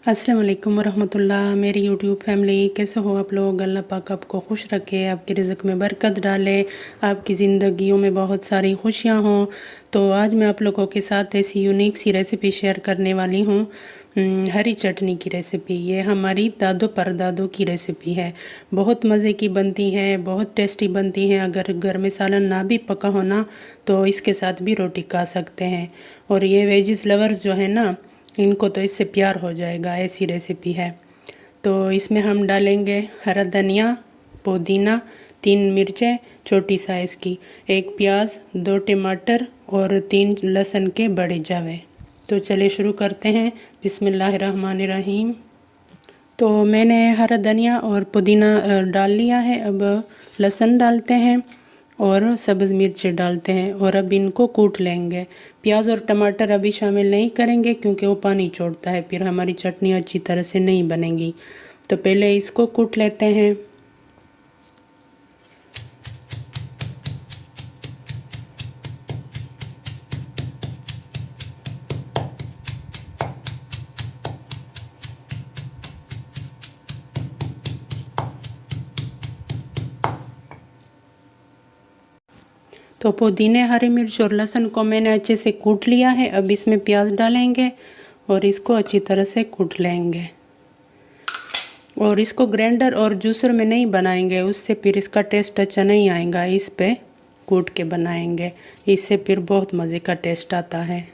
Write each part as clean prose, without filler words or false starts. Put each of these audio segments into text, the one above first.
अस्सलाम वालेकुम वरहमतुल्लाह। मेरी यूट्यूब फैमिली कैसे हो आप लोग। अल्लाह पाक आपको खुश रखे, आपके रिज़्क़ में बरकत डाले, आपकी ज़िंदगियों में बहुत सारी खुशियाँ हों। तो आज मैं आप लोगों के साथ ऐसी यूनिक सी रेसिपी शेयर करने वाली हूँ, हरी चटनी की रेसिपी। ये हमारी दादो परदादों की रेसिपी है। बहुत मज़े की बनती है, बहुत टेस्टी बनती है। अगर घर में सालन ना भी पका हो ना तो इसके साथ भी रोटी खा सकते हैं। और ये वेजिस लवर्स जो है ना, इनको तो इससे प्यार हो जाएगा, ऐसी रेसिपी है। तो इसमें हम डालेंगे हरा धनिया, पुदीना, 3 मिर्चें छोटी साइज़ की, 1 प्याज, 2 टमाटर और 3 लहसुन के बड़े जावे। तो चलिए शुरू करते हैं। बिस्मिल्लाहिर्रहमानिर्रहीम। तो मैंने हरा धनिया और पुदीना डाल लिया है। अब लहसुन डालते हैं और सब्ज़ मिर्च डालते हैं और अब इनको कूट लेंगे। प्याज और टमाटर अभी शामिल नहीं करेंगे क्योंकि वो पानी छोड़ता है, फिर हमारी चटनी अच्छी तरह से नहीं बनेगी। तो पहले इसको कूट लेते हैं। तो पुदीने, हरी मिर्च और लहसुन को मैंने अच्छे से कूट लिया है। अब इसमें प्याज डालेंगे और इसको अच्छी तरह से कूट लेंगे। और इसको ग्राइंडर और जूसर में नहीं बनाएंगे, उससे फिर इसका टेस्ट अच्छा नहीं आएगा। इस पे कूट के बनाएंगे, इससे फिर बहुत मज़े का टेस्ट आता है।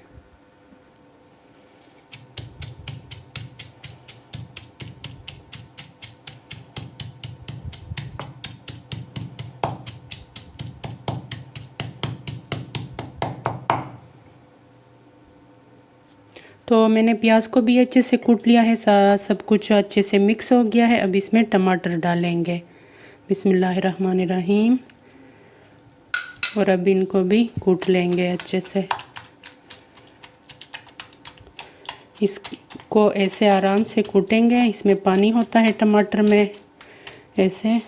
तो मैंने प्याज को भी अच्छे से कूट लिया है, सब कुछ अच्छे से मिक्स हो गया है। अब इसमें टमाटर डालेंगे। बिस्मिल्लाहिर्रहमानिर्रहीम। और अब इनको भी कूट लेंगे अच्छे से। इसको ऐसे आराम से कूटेंगे, इसमें पानी होता है टमाटर में, ऐसे।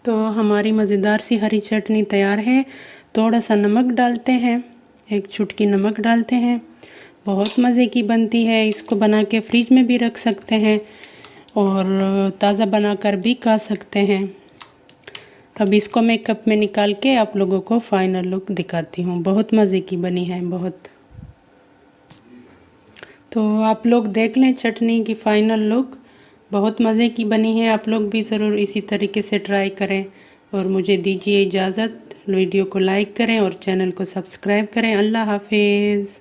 तो हमारी मज़ेदार सी हरी चटनी तैयार है। थोड़ा सा नमक डालते हैं, 1 चुटकी नमक डालते हैं। बहुत मज़े की बनती है। इसको बना के फ्रिज में भी रख सकते हैं और ताज़ा बनाकर भी खा सकते हैं। अब इसको मैं कप में निकाल के आप लोगों को फाइनल लुक दिखाती हूँ। बहुत मज़े की बनी है, बहुत। तो आप लोग देख लें चटनी की फ़ाइनल लुक, बहुत मज़े की बनी है। आप लोग भी ज़रूर इसी तरीके से ट्राई करें। और मुझे दीजिए इजाज़त। वीडियो को लाइक करें और चैनल को सब्सक्राइब करें। अल्लाह हाफिज़।